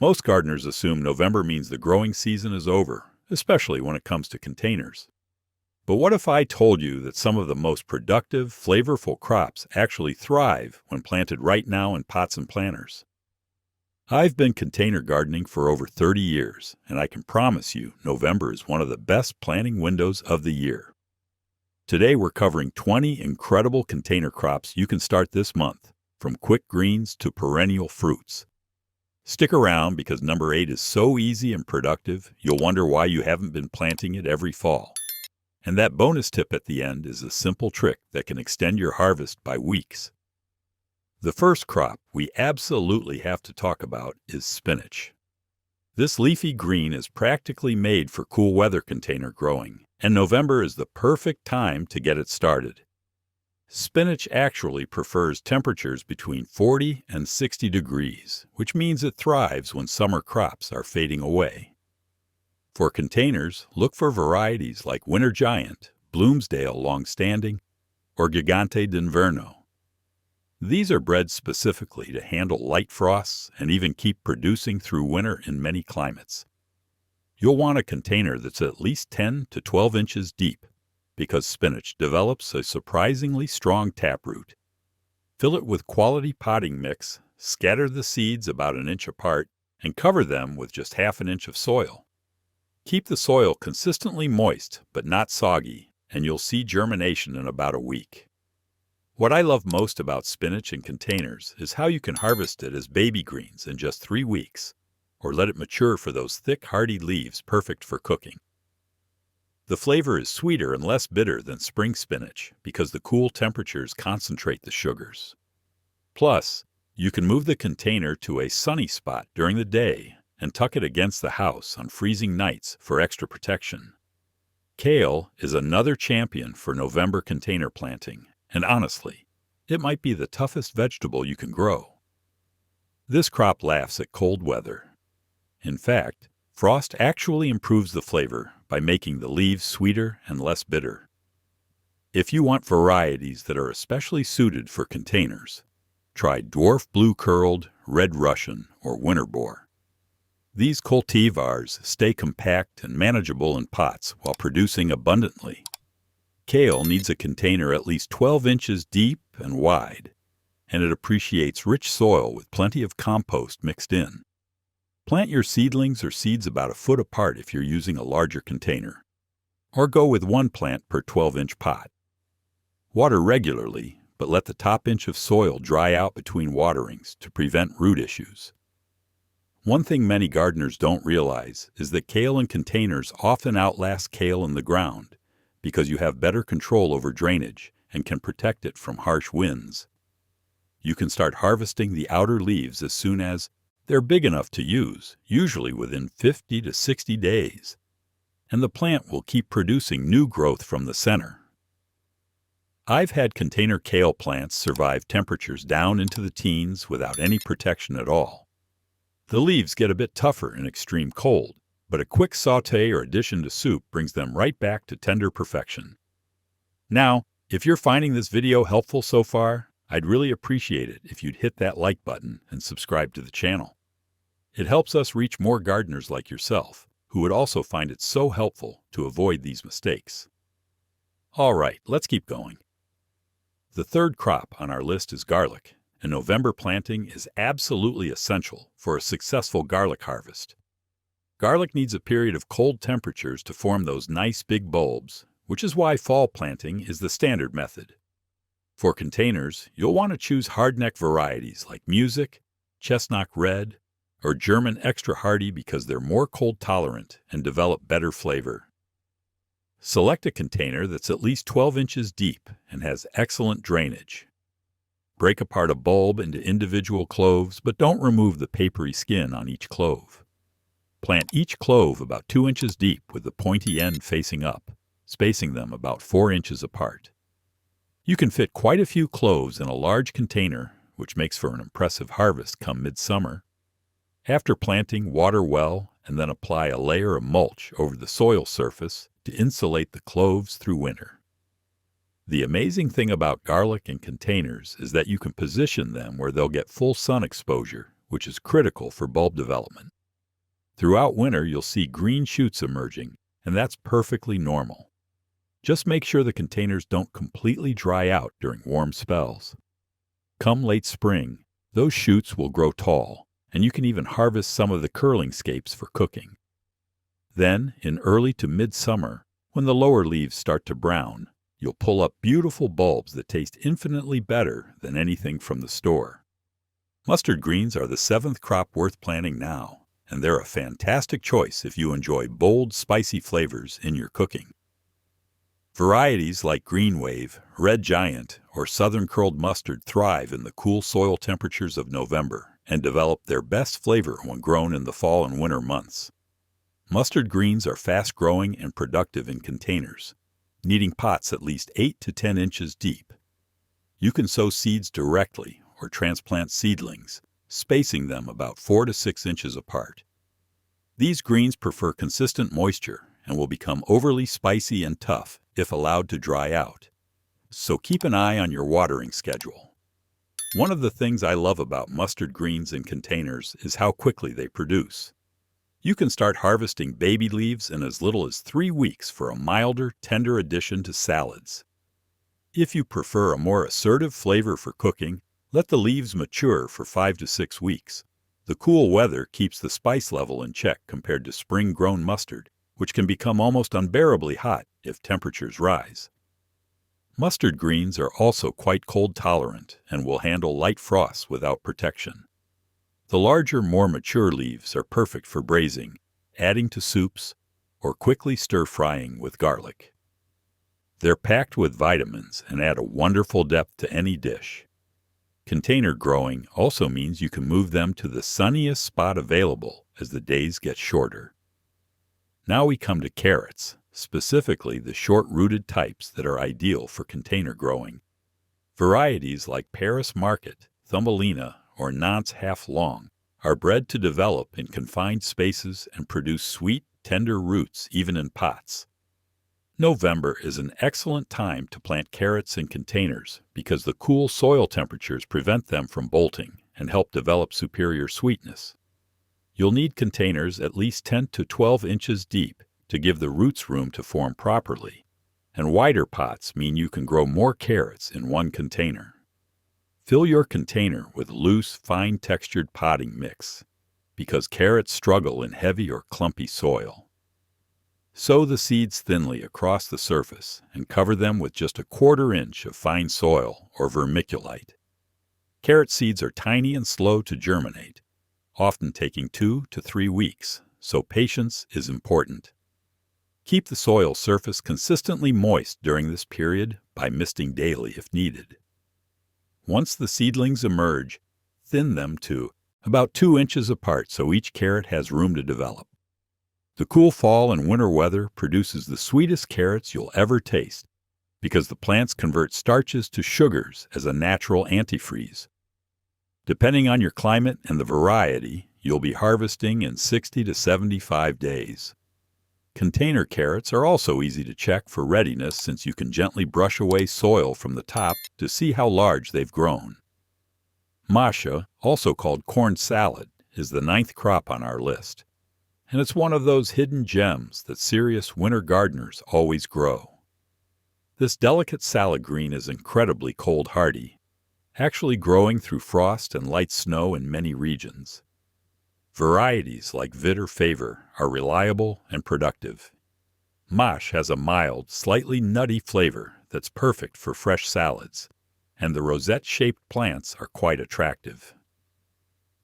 Most gardeners assume November means the growing season is over, especially when it comes to containers. But what if I told you that some of the most productive, flavorful crops actually thrive when planted right now in pots and planters? I've been container gardening for over 30 years, and I can promise you November is one of the best planting windows of the year. Today we're covering 20 incredible container crops you can start this month, from quick greens to perennial fruits. Stick around because number 8 is so easy and productive, you'll wonder why you haven't been planting it every fall. And that bonus tip at the end is a simple trick that can extend your harvest by weeks. The first crop we absolutely have to talk about is spinach. This leafy green is practically made for cool weather container growing, and November is the perfect time to get it started. Spinach actually prefers temperatures between 40 and 60 degrees, which means it thrives when summer crops are fading away. For containers, look for varieties like Winter Giant, Bloomsdale Longstanding, or Gigante d'Inverno. These are bred specifically to handle light frosts and even keep producing through winter in many climates. You'll want a container that's at least 10 to 12 inches deep, because spinach develops a surprisingly strong taproot. Fill it with quality potting mix, scatter the seeds about an inch apart, and cover them with just half an inch of soil. Keep the soil consistently moist but not soggy, and you'll see germination in about a week. What I love most about spinach in containers is how you can harvest it as baby greens in just 3 weeks, or let it mature for those thick, hardy leaves perfect for cooking. The flavor is sweeter and less bitter than spring spinach because the cool temperatures concentrate the sugars. Plus, you can move the container to a sunny spot during the day and tuck it against the house on freezing nights for extra protection. Kale is another champion for November container planting, and honestly, it might be the toughest vegetable you can grow. This crop laughs at cold weather. In fact, frost actually improves the flavor by making the leaves sweeter and less bitter. If you want varieties that are especially suited for containers, try dwarf blue-curled, red Russian, or winter boar. These cultivars stay compact and manageable in pots while producing abundantly. Kale needs a container at least 12 inches deep and wide, and it appreciates rich soil with plenty of compost mixed in. Plant your seedlings or seeds about a foot apart if you're using a larger container, or go with one plant per 12-inch pot. Water regularly, but let the top inch of soil dry out between waterings to prevent root issues. One thing many gardeners don't realize is that kale in containers often outlast kale in the ground because you have better control over drainage and can protect it from harsh winds. You can start harvesting the outer leaves as soon as they're big enough to use, usually within 50 to 60 days, and the plant will keep producing new growth from the center. I've had container kale plants survive temperatures down into the teens without any protection at all. The leaves get a bit tougher in extreme cold, but a quick sauté or addition to soup brings them right back to tender perfection. Now, if you're finding this video helpful so far, I'd really appreciate it if you'd hit that like button and subscribe to the channel. It helps us reach more gardeners like yourself, who would also find it so helpful to avoid these mistakes. All right, let's keep going. The third crop on our list is garlic, and November planting is absolutely essential for a successful garlic harvest. Garlic needs a period of cold temperatures to form those nice big bulbs, which is why fall planting is the standard method. For containers, you'll want to choose hardneck varieties like Music, Chestnut Red, or German Extra Hardy because they're more cold tolerant and develop better flavor. Select a container that's at least 12 inches deep and has excellent drainage. Break apart a bulb into individual cloves, but don't remove the papery skin on each clove. Plant each clove about 2 inches deep with the pointy end facing up, spacing them about 4 inches apart. You can fit quite a few cloves in a large container, which makes for an impressive harvest come midsummer. After planting, water well, and then apply a layer of mulch over the soil surface to insulate the cloves through winter. The amazing thing about garlic in containers is that you can position them where they'll get full sun exposure which is critical for bulb development. Throughout winter, you'll see green shoots emerging, and that's perfectly normal. Just make sure the containers don't completely dry out during warm spells. Come late spring, those shoots will grow tall, and you can even harvest some of the curling scapes for cooking. Then, in early to mid-summer, when the lower leaves start to brown, you'll pull up beautiful bulbs that taste infinitely better than anything from the store. Mustard greens are the 7th crop worth planting now, and they're a fantastic choice if you enjoy bold, spicy flavors in your cooking. Varieties like Green Wave, Red Giant, or Southern Curled Mustard thrive in the cool soil temperatures of November and develop their best flavor when grown in the fall and winter months. Mustard greens are fast-growing and productive in containers, needing pots at least 8 to 10 inches deep. You can sow seeds directly or transplant seedlings, spacing them about 4 to 6 inches apart. These greens prefer consistent moisture and will become overly spicy and tough if allowed to dry out. So keep an eye on your watering schedule. One of the things I love about mustard greens in containers is how quickly they produce. You can start harvesting baby leaves in as little as 3 weeks for a milder, tender addition to salads. If you prefer a more assertive flavor for cooking, let the leaves mature for 5 to 6 weeks. The cool weather keeps the spice level in check compared to spring-grown mustard, which can become almost unbearably hot if temperatures rise. Mustard greens are also quite cold-tolerant and will handle light frosts without protection. The larger, more mature leaves are perfect for braising, adding to soups, or quickly stir-frying with garlic. They're packed with vitamins and add a wonderful depth to any dish. Container growing also means you can move them to the sunniest spot available as the days get shorter. Now we come to carrots, specifically the short-rooted types that are ideal for container growing. Varieties like Paris Market, Thumbelina, or Nantes Half Long are bred to develop in confined spaces and produce sweet, tender roots even in pots. November is an excellent time to plant carrots in containers because the cool soil temperatures prevent them from bolting and help develop superior sweetness. You'll need containers at least 10 to 12 inches deep to give the roots room to form properly, and wider pots mean you can grow more carrots in one container. Fill your container with loose, fine-textured potting mix because carrots struggle in heavy or clumpy soil. Sow the seeds thinly across the surface and cover them with just a 1/4 inch of fine soil or vermiculite. Carrot seeds are tiny and slow to germinate, often taking 2 to 3 weeks, so patience is important. Keep the soil surface consistently moist during this period by misting daily if needed. Once the seedlings emerge, thin them to about 2 inches apart so each carrot has room to develop. The cool fall and winter weather produces the sweetest carrots you'll ever taste because the plants convert starches to sugars as a natural antifreeze. Depending on your climate and the variety, you'll be harvesting in 60 to 75 days. Container carrots are also easy to check for readiness since you can gently brush away soil from the top to see how large they've grown. Masha, also called corn salad, is the 9th crop on our list, and it's one of those hidden gems that serious winter gardeners always grow. This delicate salad green is incredibly cold-hardy, actually growing through frost and light snow in many regions. Varieties like Vid or Favor are reliable and productive. Mash has a mild, slightly nutty flavor that's perfect for fresh salads, and the rosette-shaped plants are quite attractive.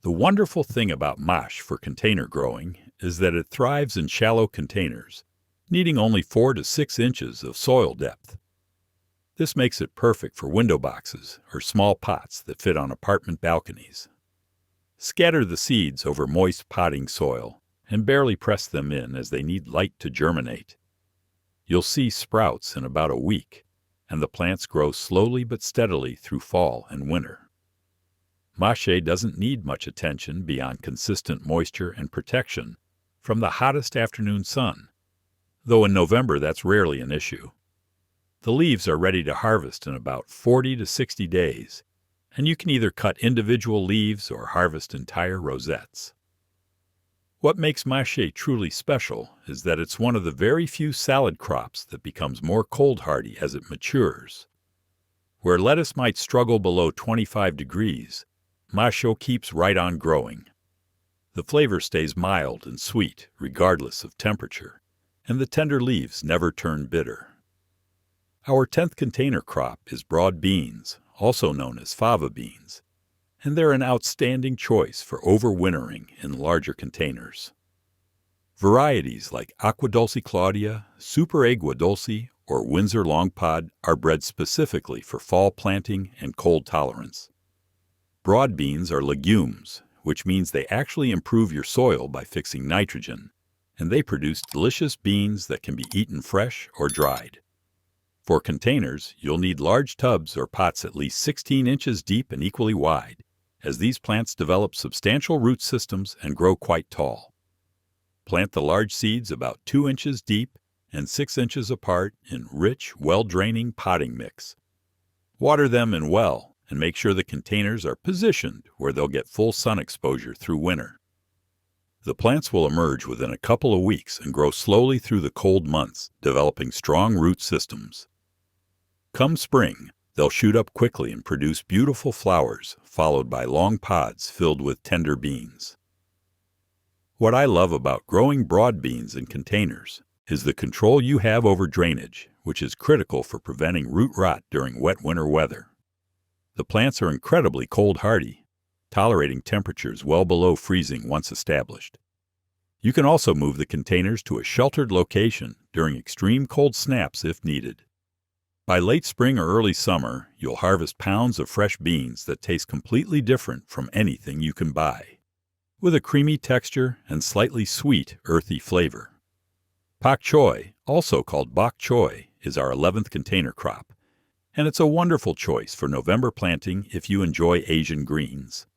The wonderful thing about Mash for container growing is that it thrives in shallow containers, needing only 4 to 6 inches of soil depth. This makes it perfect for window boxes or small pots that fit on apartment balconies. Scatter the seeds over moist potting soil and barely press them in as they need light to germinate. You'll see sprouts in about a week, and the plants grow slowly but steadily through fall and winter. Mache doesn't need much attention beyond consistent moisture and protection from the hottest afternoon sun, though in November that's rarely an issue. The leaves are ready to harvest in about 40 to 60 days, and you can either cut individual leaves or harvest entire rosettes. What makes mâché truly special is that it's one of the very few salad crops that becomes more cold-hardy as it matures. Where lettuce might struggle below 25 degrees, mâché keeps right on growing. The flavor stays mild and sweet regardless of temperature, and the tender leaves never turn bitter. Our 10th container crop is broad beans, also known as fava beans, and they're an outstanding choice for overwintering in larger containers. Varieties like Acqua Dulce Claudia, Super Agua Dulce, or Windsor Long Pod are bred specifically for fall planting and cold tolerance. Broad beans are legumes, which means they actually improve your soil by fixing nitrogen, and they produce delicious beans that can be eaten fresh or dried. For containers, you'll need large tubs or pots at least 16 inches deep and equally wide, as these plants develop substantial root systems and grow quite tall. Plant the large seeds about 2 inches deep and 6 inches apart in rich, well-draining potting mix. Water them in well and make sure the containers are positioned where they'll get full sun exposure through winter. The plants will emerge within a couple of weeks and grow slowly through the cold months, developing strong root systems. Come spring, they'll shoot up quickly and produce beautiful flowers, followed by long pods filled with tender beans. What I love about growing broad beans in containers is the control you have over drainage, which is critical for preventing root rot during wet winter weather. The plants are incredibly cold-hardy, tolerating temperatures well below freezing once established. You can also move the containers to a sheltered location during extreme cold snaps if needed. By late spring or early summer, you'll harvest pounds of fresh beans that taste completely different from anything you can buy, with a creamy texture and slightly sweet, earthy flavor. Pak choi, also called bok choy, is our 11th container crop, and it's a wonderful choice for November planting if you enjoy Asian greens.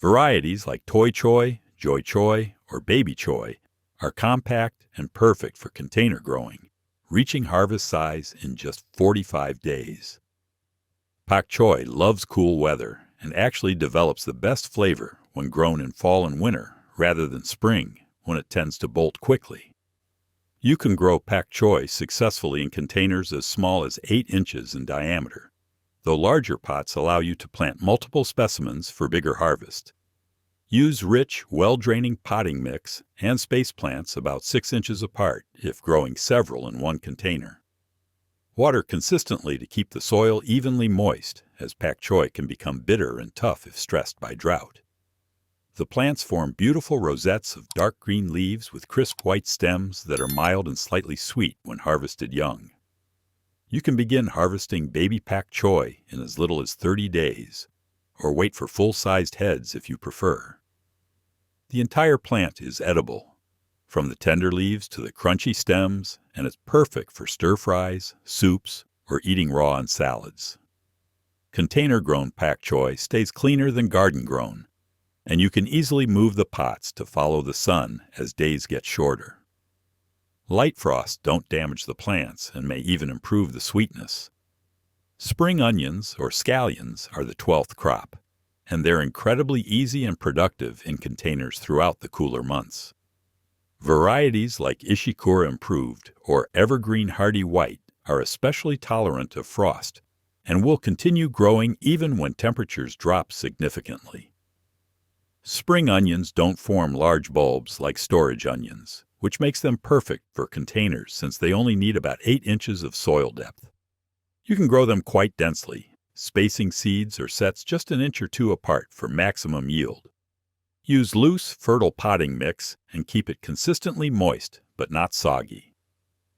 Varieties like Toi Choy, Joy Choy, or Baby Choy are compact and perfect for container growing, reaching harvest size in just 45 days. Pak choy loves cool weather and actually develops the best flavor when grown in fall and winter rather than spring, when it tends to bolt quickly. You can grow pak choy successfully in containers as small as 8 inches in diameter, though larger pots allow you to plant multiple specimens for bigger harvest. Use rich, well-draining potting mix and space plants about 6 inches apart if growing several in one container. Water consistently to keep the soil evenly moist, as pak choy can become bitter and tough if stressed by drought. The plants form beautiful rosettes of dark green leaves with crisp white stems that are mild and slightly sweet when harvested young. You can begin harvesting baby pak choy in as little as 30 days, or wait for full-sized heads if you prefer. The entire plant is edible, from the tender leaves to the crunchy stems, and it's perfect for stir-fries, soups, or eating raw on salads. Container-grown pak choy stays cleaner than garden-grown, and you can easily move the pots to follow the sun as days get shorter. Light frosts don't damage the plants and may even improve the sweetness. Spring onions, or scallions, are the 12th crop, and they're incredibly easy and productive in containers throughout the cooler months. Varieties like Ishikura Improved or Evergreen Hardy White are especially tolerant of frost and will continue growing even when temperatures drop significantly. Spring onions don't form large bulbs like storage onions, which makes them perfect for containers since they only need about 8 inches of soil depth. You can grow them quite densely, spacing seeds or sets just an inch or two apart for maximum yield. Use loose, fertile potting mix and keep it consistently moist but not soggy.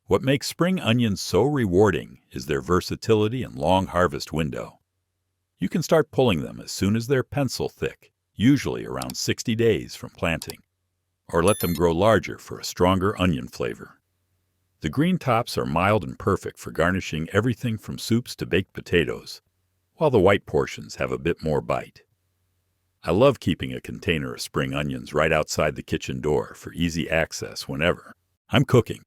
What makes spring onions so rewarding is their versatility and long harvest window. You can start pulling them as soon as they're pencil thick, usually around 60 days from planting, or let them grow larger for a stronger onion flavor. The green tops are mild and perfect for garnishing everything from soups to baked potatoes, while the white portions have a bit more bite. I love keeping a container of spring onions right outside the kitchen door for easy access whenever I'm cooking.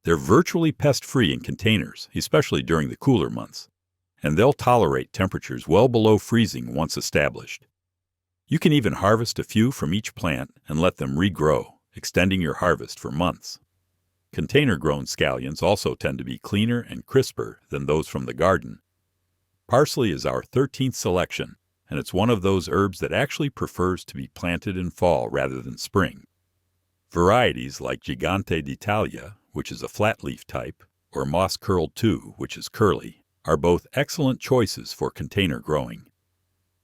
They're virtually pest-free in containers, especially during the cooler months, and they'll tolerate temperatures well below freezing once established. You can even harvest a few from each plant and let them regrow, extending your harvest for months. Container-grown scallions also tend to be cleaner and crisper than those from the garden. Parsley is our 13th selection, and it's one of those herbs that actually prefers to be planted in fall rather than spring. Varieties like Gigante d'Italia, which is a flat-leaf type, or Moss Curled II, which is curly, are both excellent choices for container growing.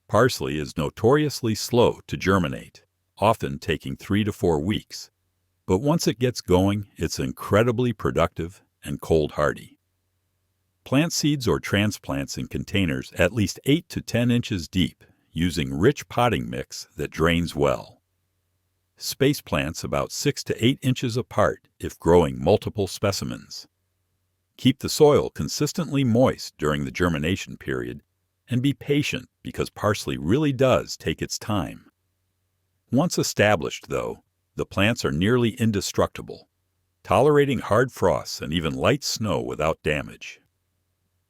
Parsley is notoriously slow to germinate, often taking 3 to 4 weeks. But once it gets going, it's incredibly productive and cold hardy. Plant seeds or transplants in containers at least 8 to 10 inches deep, using rich potting mix that drains well. Space plants about 6 to 8 inches apart if growing multiple specimens. Keep the soil consistently moist during the germination period, and be patient because parsley really does take its time. Once established, though, the plants are nearly indestructible, tolerating hard frosts and even light snow without damage.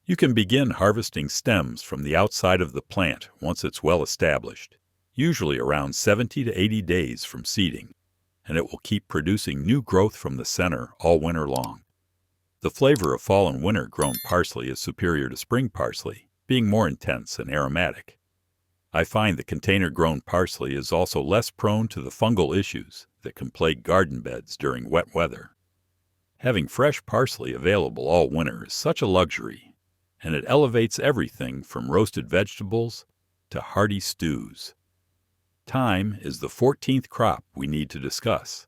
You can begin harvesting stems from the outside of the plant once it's well established, usually around 70 to 80 days from seeding, and it will keep producing new growth from the center all winter long. The flavor of fall and winter grown parsley is superior to spring parsley, being more intense and aromatic. I find the container-grown parsley is also less prone to the fungal issues that can plague garden beds during wet weather. Having fresh parsley available all winter is such a luxury, and it elevates everything from roasted vegetables to hearty stews. Thyme is the 14th crop we need to discuss,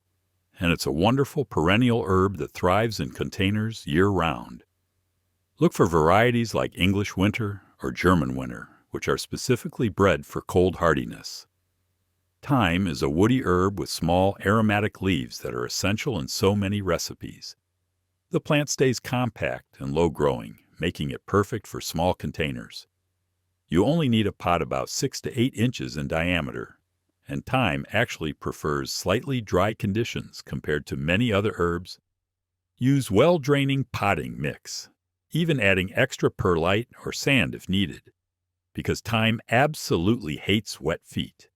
and it's a wonderful perennial herb that thrives in containers year-round. Look for varieties like English winter or German winter, which are specifically bred for cold hardiness. Thyme is a woody herb with small aromatic leaves that are essential in so many recipes. The plant stays compact and low-growing, making it perfect for small containers. You only need a pot about 6 to 8 inches in diameter, and thyme actually prefers slightly dry conditions compared to many other herbs. Use well-draining potting mix, even adding extra perlite or sand if needed, because thyme absolutely hates wet feet.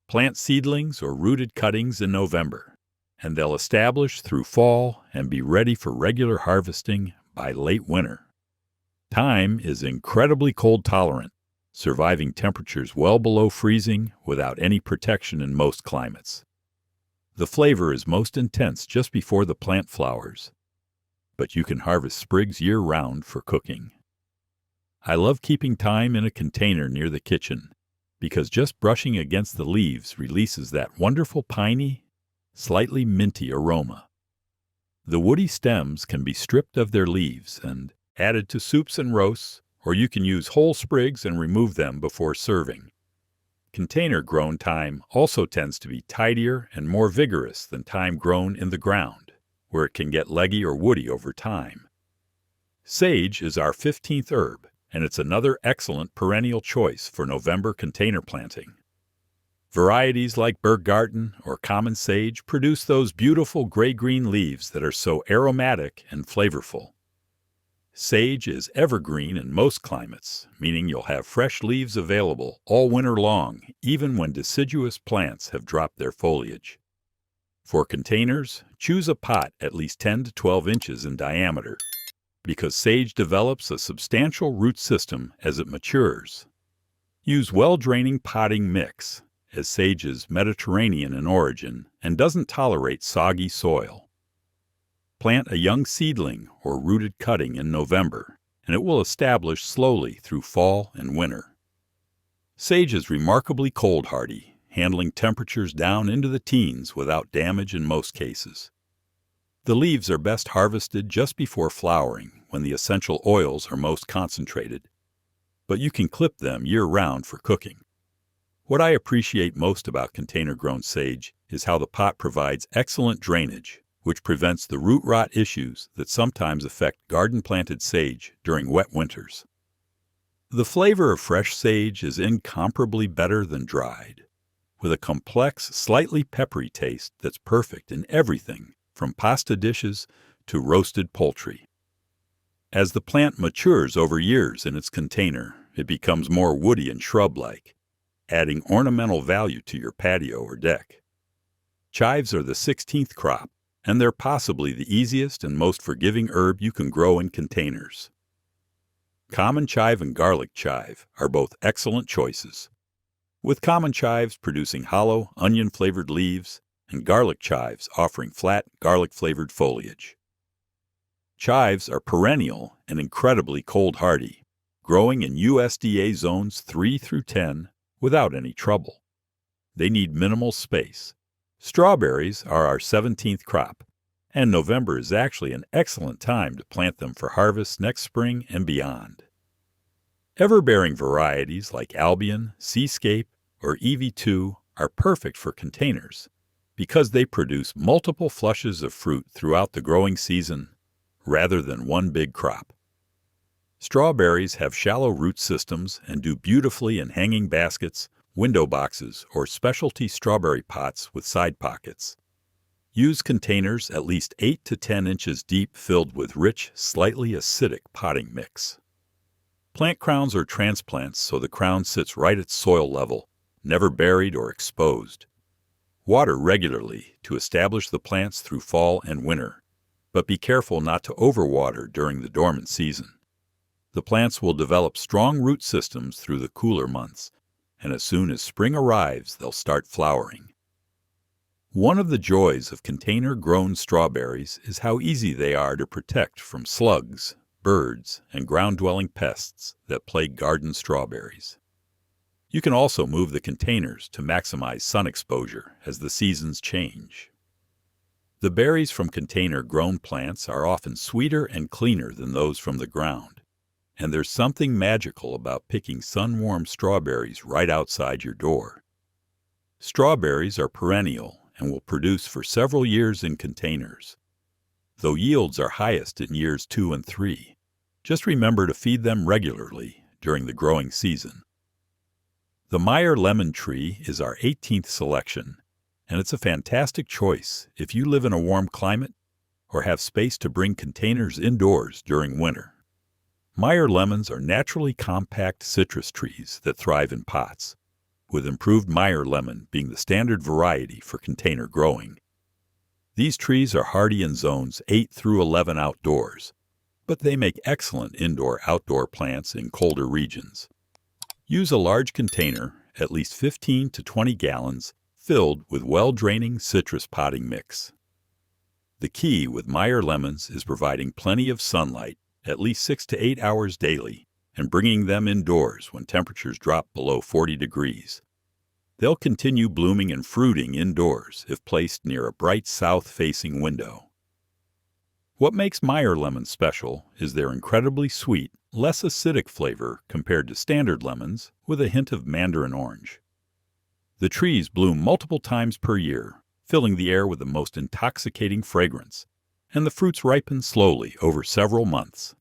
Plant seedlings or rooted cuttings in November, and they'll establish through fall and be ready for regular harvesting by late winter. Thyme is incredibly cold tolerant, surviving temperatures well below freezing without any protection in most climates. The flavor is most intense just before the plant flowers, but you can harvest sprigs year-round for cooking. I love keeping thyme in a container near the kitchen because just brushing against the leaves releases that wonderful piney, slightly minty aroma. The woody stems can be stripped of their leaves and added to soups and roasts, or you can use whole sprigs and remove them before serving. Container-grown thyme also tends to be tidier and more vigorous than thyme grown in the ground, where it can get leggy or woody over time. Sage is our 15th herb, and it's another excellent perennial choice for November container planting. Varieties like Berggarten or common sage produce those beautiful gray-green leaves that are so aromatic and flavorful. Sage is evergreen in most climates, meaning you'll have fresh leaves available all winter long, even when deciduous plants have dropped their foliage. For containers, choose a pot at least 10 to 12 inches in diameter, because sage develops a substantial root system as it matures. Use well-draining potting mix, as sage is Mediterranean in origin and doesn't tolerate soggy soil. Plant a young seedling or rooted cutting in November, and it will establish slowly through fall and winter. Sage is remarkably cold hardy, handling temperatures down into the teens without damage in most cases. The leaves are best harvested just before flowering, when the essential oils are most concentrated, but you can clip them year-round for cooking. What I appreciate most about container-grown sage is how the pot provides excellent drainage, which prevents the root rot issues that sometimes affect garden-planted sage during wet winters. The flavor of fresh sage is incomparably better than dried, with a complex, slightly peppery taste that's perfect in everything from pasta dishes to roasted poultry. As the plant matures over years in its container, it becomes more woody and shrub-like, adding ornamental value to your patio or deck. Chives are the 16th crop, and they're possibly the easiest and most forgiving herb you can grow in containers. Common chive and garlic chive are both excellent choices, with common chives producing hollow, onion-flavored leaves and garlic chives offering flat, garlic-flavored foliage. Chives are perennial and incredibly cold-hardy, growing in USDA zones 3 through 10 without any trouble. They need minimal space. Strawberries are our 17th crop, and November is actually an excellent time to plant them for harvest next spring and beyond. Ever-bearing varieties like Albion, Seascape, or EV2 are perfect for containers because they produce multiple flushes of fruit throughout the growing season rather than one big crop. Strawberries have shallow root systems and do beautifully in hanging baskets, window boxes, or specialty strawberry pots with side pockets. Use containers at least 8 to 10 inches deep filled with rich, slightly acidic potting mix. Plant crowns or transplants so the crown sits right at soil level, never buried or exposed. Water regularly to establish the plants through fall and winter, but be careful not to overwater during the dormant season. The plants will develop strong root systems through the cooler months, and as soon as spring arrives, they'll start flowering. One of the joys of container-grown strawberries is how easy they are to protect from slugs, birds, and ground-dwelling pests that plague garden strawberries. You can also move the containers to maximize sun exposure as the seasons change. The berries from container-grown plants are often sweeter and cleaner than those from the ground, and there's something magical about picking sun-warmed strawberries right outside your door. Strawberries are perennial and will produce for several years in containers, though yields are highest in years 2 and 3. Just remember to feed them regularly during the growing season. The Meyer lemon tree is our 18th selection, and it's a fantastic choice if you live in a warm climate or have space to bring containers indoors during winter. Meyer lemons are naturally compact citrus trees that thrive in pots, with improved Meyer lemon being the standard variety for container growing. These trees are hardy in zones 8 through 11 outdoors, but they make excellent indoor-outdoor plants in colder regions. Use a large container, at least 15 to 20 gallons, filled with well-draining citrus potting mix. The key with Meyer lemons is providing plenty of sunlight, at least 6 to 8 hours daily, and bringing them indoors when temperatures drop below 40 degrees. They'll continue blooming and fruiting indoors if placed near a bright south-facing window. What makes Meyer lemons special is their incredibly sweet, less acidic flavor compared to standard lemons with a hint of mandarin orange. The trees bloom multiple times per year, filling the air with the most intoxicating fragrance, and the fruits ripen slowly over several months.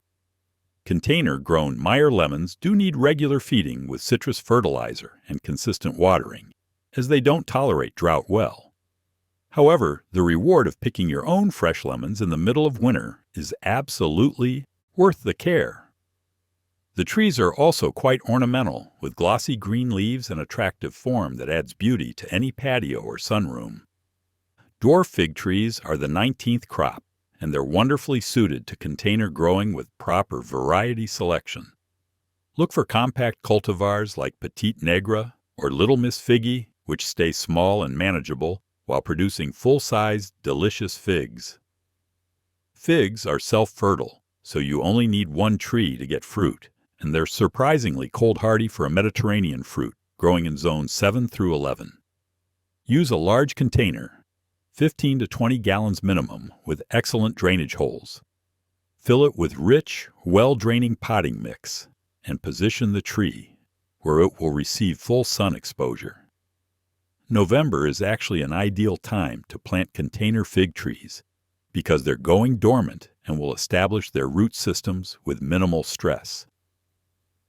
Container-grown Meyer lemons do need regular feeding with citrus fertilizer and consistent watering, as they don't tolerate drought well. However, the reward of picking your own fresh lemons in the middle of winter is absolutely worth the care. The trees are also quite ornamental, with glossy green leaves and attractive form that adds beauty to any patio or sunroom. Dwarf fig trees are the 19th crop, and they're wonderfully suited to container growing with proper variety selection. Look for compact cultivars like Petite Negra or Little Miss Figgy, which stay small and manageable while producing full-sized, delicious figs. Figs are self-fertile, so you only need one tree to get fruit, and they're surprisingly cold-hardy for a Mediterranean fruit, growing in zones 7 through 11. Use a large container, 15 to 20 gallons minimum, with excellent drainage holes. Fill it with rich, well-draining potting mix, and position the tree where it will receive full sun exposure. November is actually an ideal time to plant container fig trees because they're going dormant and will establish their root systems with minimal stress.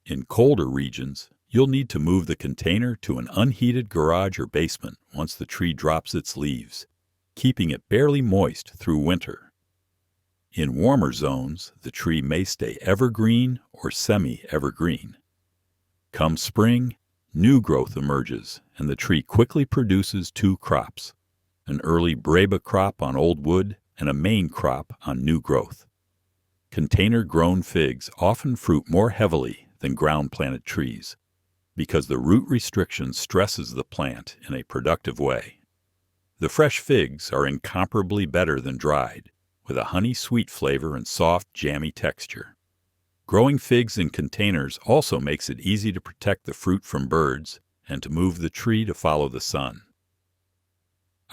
In colder regions, you'll need to move the container to an unheated garage or basement once the tree drops its leaves, keeping it barely moist through winter. In warmer zones, the tree may stay evergreen or semi-evergreen. Come spring, new growth emerges, and the tree quickly produces two crops, an early breba crop on old wood and a main crop on new growth. Container-grown figs often fruit more heavily than ground-planted trees because the root restriction stresses the plant in a productive way. The fresh figs are incomparably better than dried, with a honey-sweet flavor and soft, jammy texture. Growing figs in containers also makes it easy to protect the fruit from birds and to move the tree to follow the sun.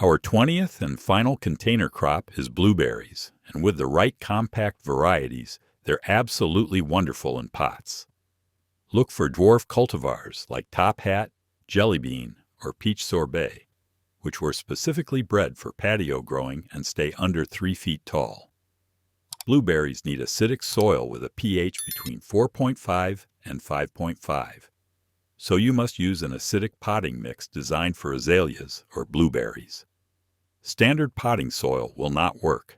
Our 20th and final container crop is blueberries, and with the right compact varieties, they're absolutely wonderful in pots. Look for dwarf cultivars like Top Hat, Jelly Bean, or Peach Sorbet, which were specifically bred for patio growing and stay under 3 feet tall. Blueberries need acidic soil with a pH between 4.5 and 5.5, so you must use an acidic potting mix designed for azaleas or blueberries. Standard potting soil will not work.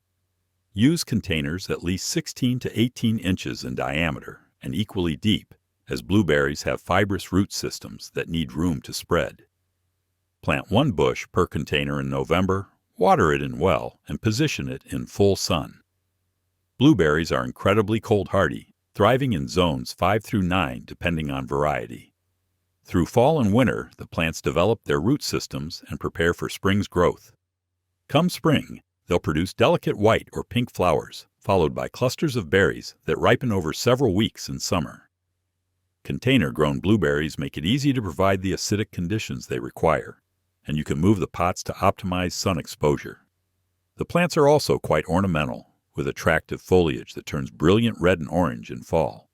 Use containers at least 16 to 18 inches in diameter and equally deep, as blueberries have fibrous root systems that need room to spread. Plant 1 bush per container in November, water it in well, and position it in full sun. Blueberries are incredibly cold-hardy, thriving in zones 5 through 9 depending on variety. Through fall and winter, the plants develop their root systems and prepare for spring's growth. Come spring, they'll produce delicate white or pink flowers, followed by clusters of berries that ripen over several weeks in summer. Container-grown blueberries make it easy to provide the acidic conditions they require, and you can move the pots to optimize sun exposure. The plants are also quite ornamental, with attractive foliage that turns brilliant red and orange in fall.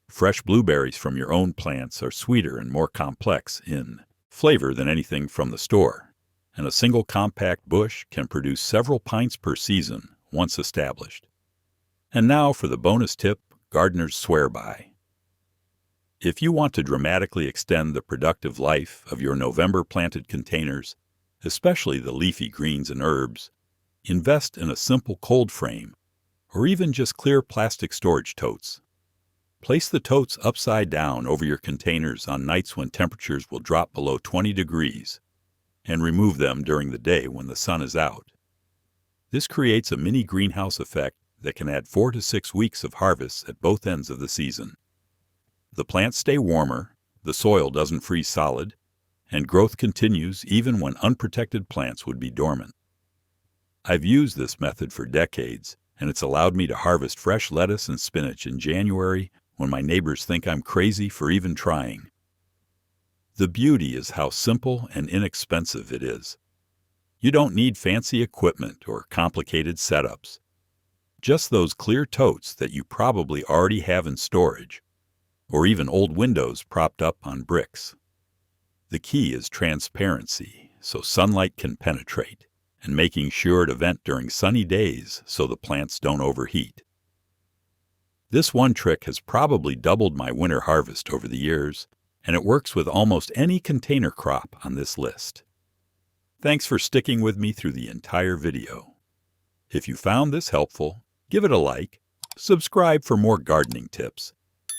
Fresh blueberries from your own plants are sweeter and more complex in flavor than anything from the store, and a single compact bush can produce several pints per season once established. And now for the bonus tip gardeners swear by. If you want to dramatically extend the productive life of your November-planted containers, especially the leafy greens and herbs, invest in a simple cold frame, or even just clear plastic storage totes. Place the totes upside down over your containers on nights when temperatures will drop below 20 degrees, and remove them during the day when the sun is out. This creates a mini greenhouse effect that can add 4 to 6 weeks of harvests at both ends of the season. The plants stay warmer, the soil doesn't freeze solid, and growth continues even when unprotected plants would be dormant. I've used this method for decades, and it's allowed me to harvest fresh lettuce and spinach in January when my neighbors think I'm crazy for even trying. The beauty is how simple and inexpensive it is. You don't need fancy equipment or complicated setups. Just those clear totes that you probably already have in storage, or even old windows propped up on bricks. The key is transparency, so sunlight can penetrate, and making sure to vent during sunny days so the plants don't overheat. This one trick has probably doubled my winter harvest over the years, and it works with almost any container crop on this list. Thanks for sticking with me through the entire video. If you found this helpful, give it a like, subscribe for more gardening tips,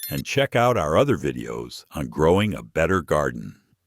and check out our other videos on growing a better garden.